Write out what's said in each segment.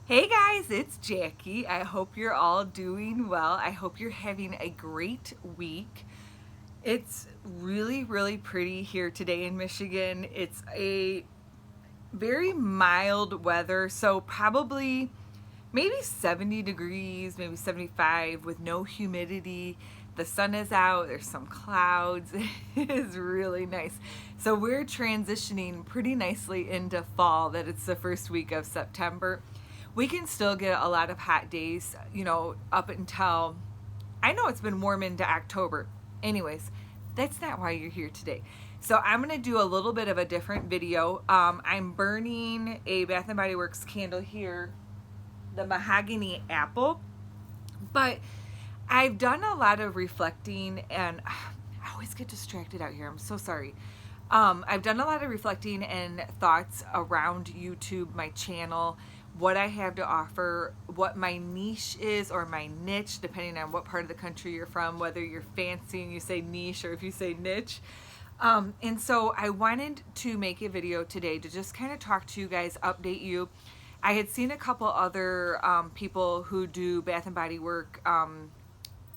Hey guys, it's Jackie. I hope you're all doing well. I hope you're having a great week. It's really, really pretty here today in Michigan. It's a very mild weather, so probably maybe 70 degrees, maybe 75 with no humidity. The sun is out, there's some clouds. It is really nice. So we're transitioning pretty nicely into fall, that it's the first week of September. We can still get a lot of hot days, up until, I know it's been warm into October. Anyways, that's not why you're here today. So I'm going to do a little bit of a different video. I'm burning a Bath & Body Works candle here, the mahogany apple, but I've done a lot of reflecting, and I always get distracted out here. I'm so sorry. I've done a lot of reflecting and thoughts around YouTube, my channel, what I have to offer, what my niche is or my niche, depending on what part of the country you're from, whether you're fancy and you say niche or if you say niche. And so I wanted to make a video today to just kind of talk to you guys, update you. I had seen a couple other people who do Bath & Body Work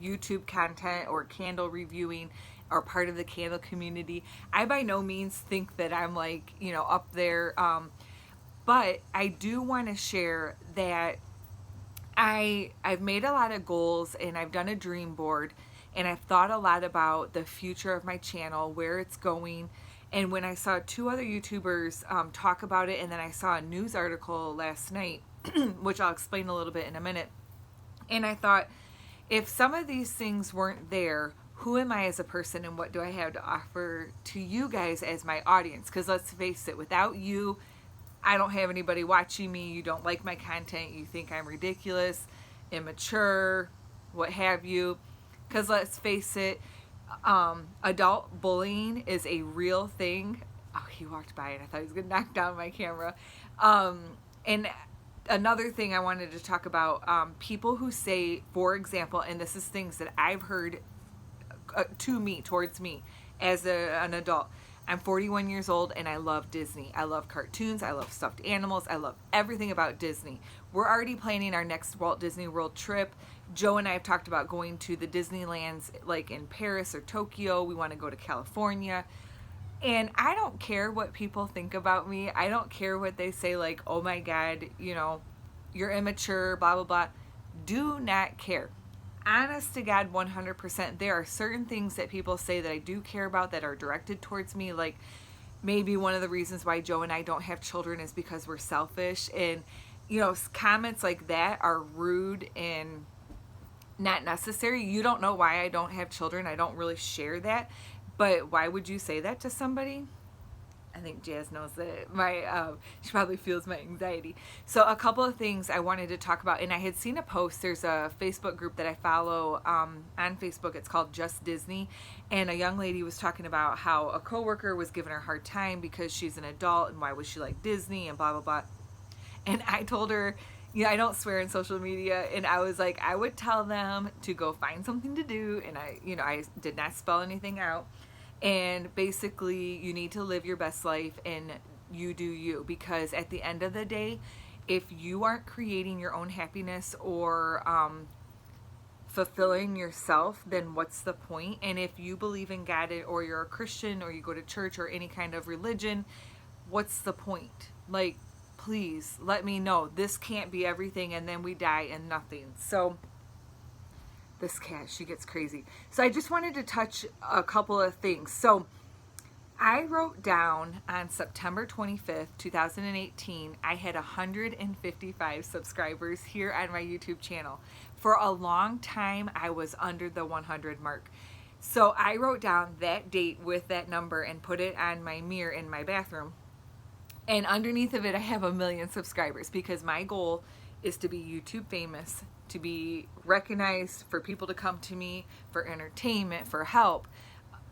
YouTube content or candle reviewing or part of the candle community. I by no means think that I'm up there, but I do want to share that I've made a lot of goals and I've done a dream board and I've thought a lot about the future of my channel, where it's going. And when I saw two other YouTubers talk about it, and then I saw a news article last night, which I'll explain a little bit in a minute, and I thought, if some of these things weren't there, who am I as a person and what do I have to offer to you guys as my audience? Because let's face it, without you, I don't have anybody watching me. You don't like my content. You think I'm ridiculous, immature, what have you. Because let's face it, adult bullying is a real thing. Oh, he walked by and I thought he was going to knock down my camera. And another thing I wanted to talk about, people who say, for example, and this is things that I've heard towards me as an adult. I'm 41 years old and I love Disney. I love cartoons. I love stuffed animals. I love everything about Disney. We're already planning our next Walt Disney World trip. Joe and I have talked about going to the Disneylands like in Paris or Tokyo. We want to go to California. And I don't care what people think about me. I don't care what they say, like, oh my God, you're immature, blah, blah, blah. Do not care. Honest to God, 100%. There are certain things that people say that I do care about that are directed towards me. Like, maybe one of the reasons why Joe and I don't have children is because we're selfish. And, comments like that are rude and not necessary. You don't know why I don't have children. I don't really share that. But why would you say that to somebody? I think Jazz knows that she probably feels my anxiety. So a couple of things I wanted to talk about, and I had seen a post. There's a Facebook group that I follow on Facebook. It's called Just Disney, and a young lady was talking about how a coworker was giving her a hard time because she's an adult and why would she like Disney and blah blah blah. And I told her, I don't swear in social media, and I was like, I would tell them to go find something to do, and I did not spell anything out. And basically, you need to live your best life and you do you. Because at the end of the day, if you aren't creating your own happiness or fulfilling yourself, then what's the point? And if you believe in God or you're a Christian or you go to church or any kind of religion, what's the point? Like, please let me know. This can't be everything and then we die and nothing. So this cat, she gets crazy. So I just wanted to touch a couple of things. So I wrote down on September 25th, 2018, I had 155 subscribers here on my YouTube channel. For a long time, I was under the 100 mark. So I wrote down that date with that number and put it on my mirror in my bathroom. And underneath of it, I have 1 million subscribers because my goal is to be YouTube famous, to be recognized, for people to come to me for entertainment, for help,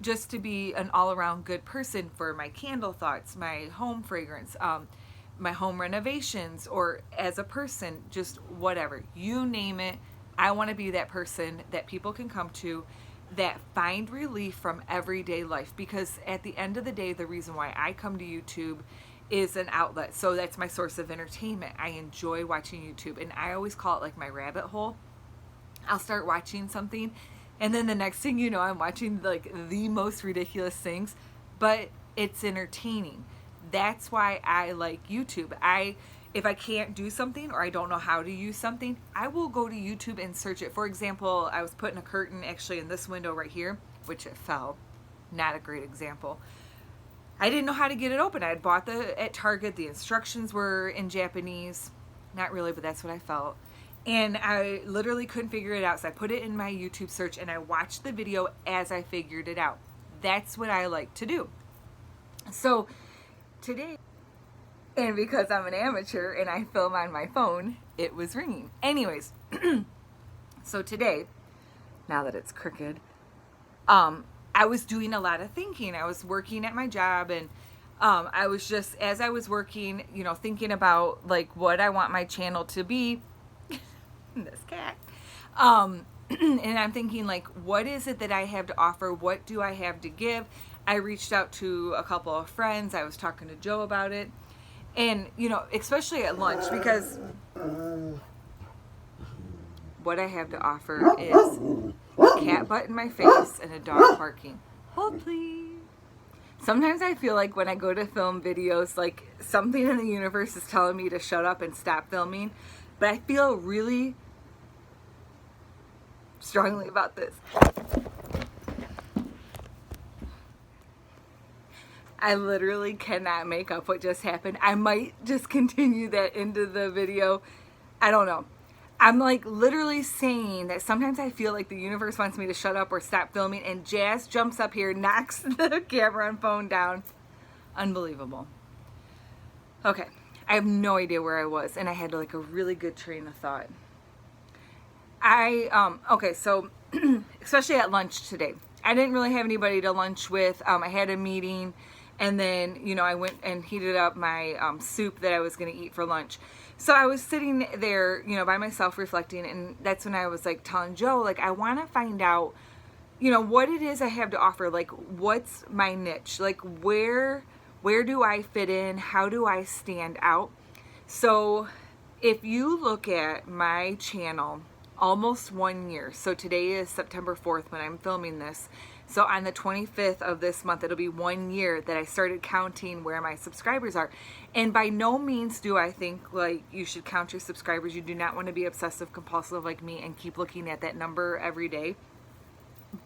just to be an all-around good person for my candle thoughts, my home fragrance, my home renovations, or as a person, just whatever. You name it, I want to be that person that people can come to that find relief from everyday life. Because at the end of the day, the reason why I come to YouTube is an outlet. So that's my source of entertainment. I enjoy watching YouTube, and I always call it like my rabbit hole. I'll start watching something, and then the next thing you know, I'm watching like the most ridiculous things, but it's entertaining. That's why I like YouTube. If I can't do something or I don't know how to use something, I will go to YouTube and search it. For example, I was putting a curtain actually in this window right here, which it fell. Not a great example. I didn't know how to get it open. I had bought at Target. The instructions were in Japanese. Not really, but that's what I felt. And I literally couldn't figure it out. So I put it in my YouTube search and I watched the video as I figured it out. That's what I like to do. So today, and because I'm an amateur and I film on my phone, it was ringing. Anyways, so today, now that it's crooked, I was doing a lot of thinking. I was working at my job, and I was just, as I was working, you know, thinking about like what I want my channel to be. This cat. And I'm thinking like, what is it that I have to offer? What do I have to give? I reached out to a couple of friends. I was talking to Joe about it. And, you know, especially at lunch, because what I have to offer is a cat butt in my face and a dog barking. Hold please. Sometimes I feel like when I go to film videos, like something in the universe is telling me to shut up and stop filming. But I feel really strongly about this. I literally cannot make up what just happened. I might just continue that into the video. I don't know. I'm like literally saying that sometimes I feel like the universe wants me to shut up or stop filming, and Jazz jumps up here, knocks the camera and phone down. Unbelievable. Okay, I have no idea where I was, and I had like a really good train of thought. Okay, so especially at lunch today, I didn't really have anybody to lunch with. I had a meeting. And then, you know, I went and heated up my soup that I was going to eat for lunch. So I was sitting there, you know, by myself reflecting. And that's when I was like telling Joe, like, I want to find out, you know, what it is I have to offer. Like, what's my niche? Like, where do I fit in? How do I stand out? So if you look at my channel, almost 1 year. So today is September 4th when I'm filming this. So on the 25th of this month, it'll be 1 year that I started counting where my subscribers are. And by no means do I think like you should count your subscribers. You do not want to be obsessive compulsive like me and keep looking at that number every day.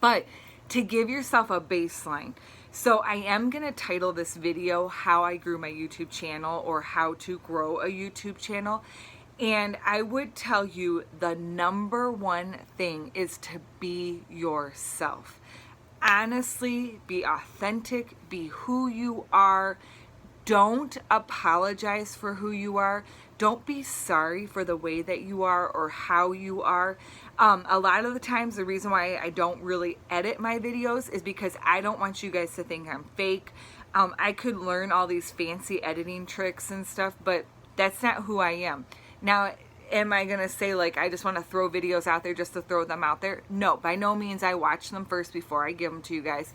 But to give yourself a baseline. So I am going to title this video How I Grew My YouTube Channel, or How to Grow a YouTube Channel. And I would tell you the number one thing is to be yourself. Honestly, be authentic, be who you are. Don't apologize for who you are. Don't be sorry for the way that you are or how you are. A lot of the times, the reason why I don't really edit my videos is because I don't want you guys to think I'm fake. I could learn all these fancy editing tricks and stuff, but that's not who I am. Now, am I going to say like I just want to throw videos out there just to throw them out there? No, by no means. I watch them first before I give them to you guys.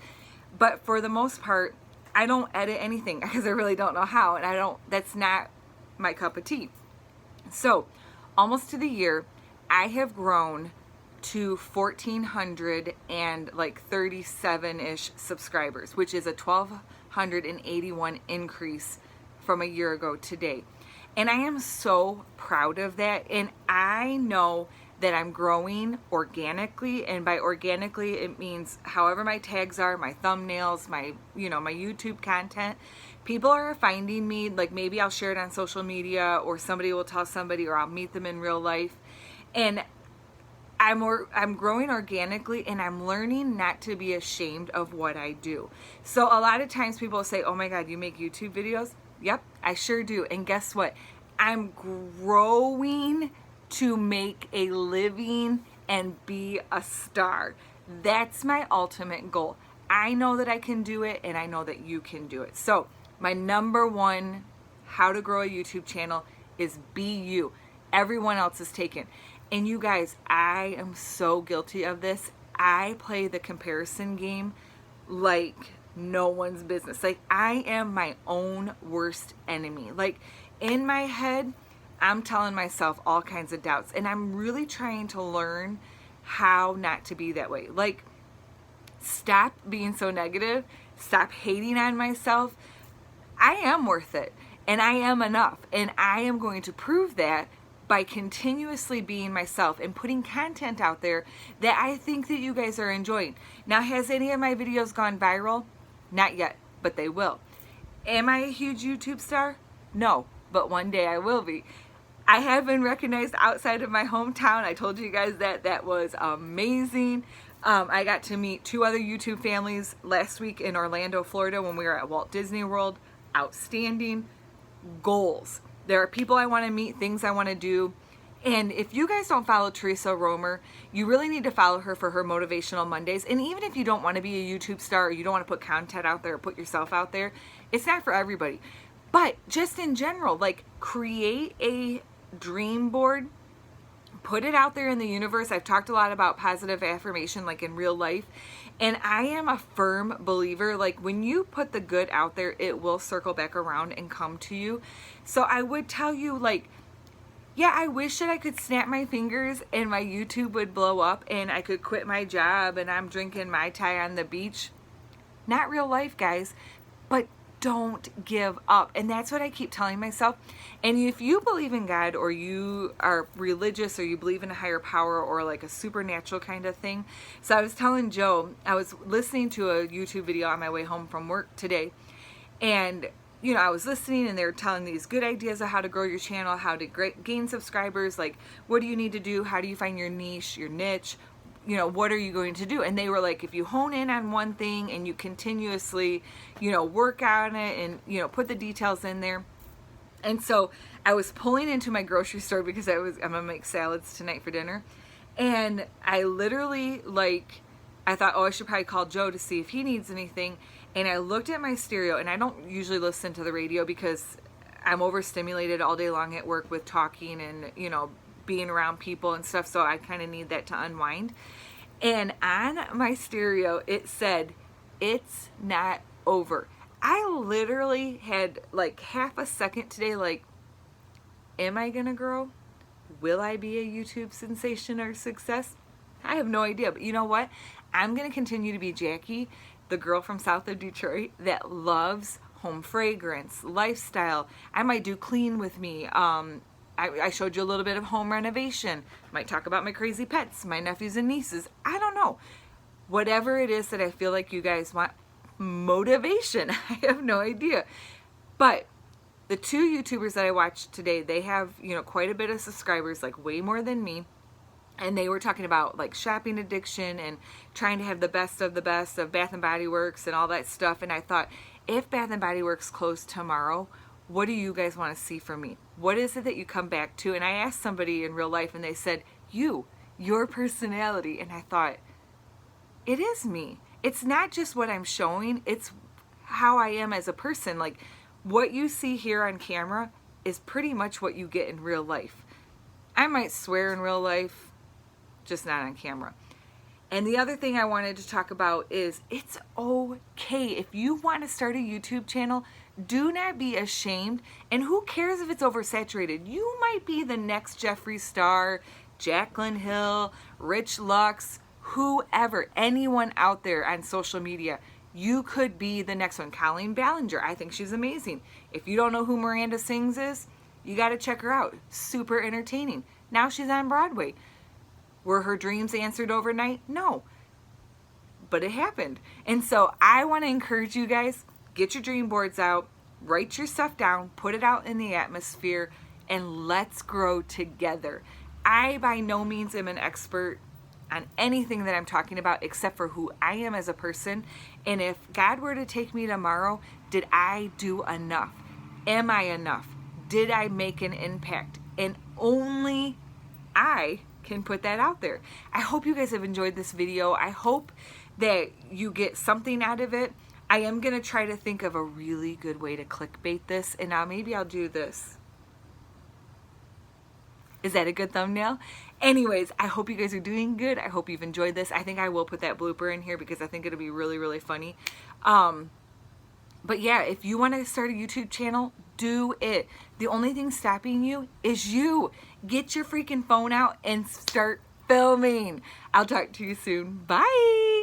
But for the most part, I don't edit anything because I really don't know how, and that's not my cup of tea. So, almost to the year, I have grown to 1,437-ish subscribers, which is a 1,281 increase from a year ago today. And I am so proud of that. And I know that I'm growing organically. And by organically, it means however my tags are, my thumbnails, my YouTube content. People are finding me, like maybe I'll share it on social media, or somebody will tell somebody, or I'll meet them in real life. And I'm growing organically, and I'm learning not to be ashamed of what I do. So a lot of times people say, oh my God, you make YouTube videos? Yep, I sure do. And guess what? I'm growing to make a living and be a star. That's my ultimate goal. I know that I can do it, and I know that you can do it. So my number one how to grow a YouTube channel is be you. Everyone else is taken. And you guys, I am so guilty of this. I play the comparison game like no one's business. Like, I am my own worst enemy. Like, in my head, I'm telling myself all kinds of doubts, and I'm really trying to learn how not to be that way. Like, stop being so negative, stop hating on myself. I am worth it, and I am enough, and I am going to prove that by continuously being myself and putting content out there that I think that you guys are enjoying. Now, has any of my videos gone viral? Not yet, but they will. Am I a huge YouTube star? No, but one day I will be. I have been recognized outside of my hometown. I told you guys that. That was amazing. I got to meet 2 other YouTube families last week in Orlando, Florida, when we were at Walt Disney World. Outstanding. Goals. There are people I want to meet, things I want to do. And if you guys don't follow Teresa Romer, you really need to follow her for her Motivational Mondays. And even if you don't want to be a YouTube star, or you don't want to put content out there or put yourself out there, it's not for everybody. But just in general, like, create a dream board, put it out there in the universe. I've talked a lot about positive affirmation, like in real life, and I am a firm believer, like, when you put the good out there, it will circle back around and come to you. So I would tell you, like, yeah, I wish that I could snap my fingers and my YouTube would blow up and I could quit my job and I'm drinking Mai Tai on the beach. Not real life, guys, but don't give up. And that's what I keep telling myself. And if you believe in God, or you are religious, or you believe in a higher power, or like a supernatural kind of thing. So I was telling Joe, I was listening to a YouTube video on my way home from work today, and you know, I was listening and they were telling these good ideas of how to grow your channel, how to gain subscribers, like, what do you need to do? How do you find your niche, your niche? You know, what are you going to do? And they were like, if you hone in on one thing and you continuously, you know, work on it and, you know, put the details in there. And so I was pulling into my grocery store because I'm gonna make salads tonight for dinner. And I literally, like, I thought, oh, I should probably call Joe to see if he needs anything. And I looked at my stereo, and I don't usually listen to the radio because I'm overstimulated all day long at work with talking and, you know, being around people and stuff, so I kind of need that to unwind. And on my stereo, it said, "It's not over." I literally had like half a second today, like, am I gonna grow? Will I be a YouTube sensation or success? I have no idea, but you know what? I'm gonna continue to be Jackie, the girl from south of Detroit that loves home fragrance, lifestyle. I might do clean with me. I showed you a little bit of home renovation. Might talk about my crazy pets, my nephews and nieces. I don't know. Whatever it is that I feel like you guys want. Motivation. I have no idea. But the 2 YouTubers that I watched today, they have, you know, quite a bit of subscribers, like way more than me. And they were talking about like shopping addiction and trying to have the best of Bath and Body Works and all that stuff. And I thought, if Bath and Body Works closed tomorrow, what do you guys want to see from me? What is it that you come back to? And I asked somebody in real life and they said, your personality. And I thought, it is me. It's not just what I'm showing, it's how I am as a person. Like, what you see here on camera is pretty much what you get in real life. I might swear in real life, just not on camera. And the other thing I wanted to talk about is it's okay. If you want to start a YouTube channel, do not be ashamed. And who cares if it's oversaturated? You might be the next Jeffree Star, Jaclyn Hill, Rich Lux, whoever, anyone out there on social media. You could be the next one. Colleen Ballinger, I think she's amazing. If you don't know who Miranda Sings is, you got to check her out. Super entertaining. Now she's on Broadway. Were her dreams answered overnight? No. But it happened. And so I want to encourage you guys, get your dream boards out, write your stuff down, put it out in the atmosphere, and let's grow together. I by no means am an expert on anything that I'm talking about except for who I am as a person. And if God were to take me tomorrow, did I do enough? Am I enough? Did I make an impact? And only I can put that out there. I hope you guys have enjoyed this video. I hope that you get something out of it. I am going to try to think of a really good way to clickbait this, and now maybe I'll do this. Is that a good thumbnail? Anyways, I hope you guys are doing good. I hope you've enjoyed this. I think I will put that blooper in here because I think it'll be really, really funny. But yeah, if you want to start a YouTube channel, do it. The only thing stopping you is you. Get your freaking phone out and start filming. I'll talk to you soon. Bye.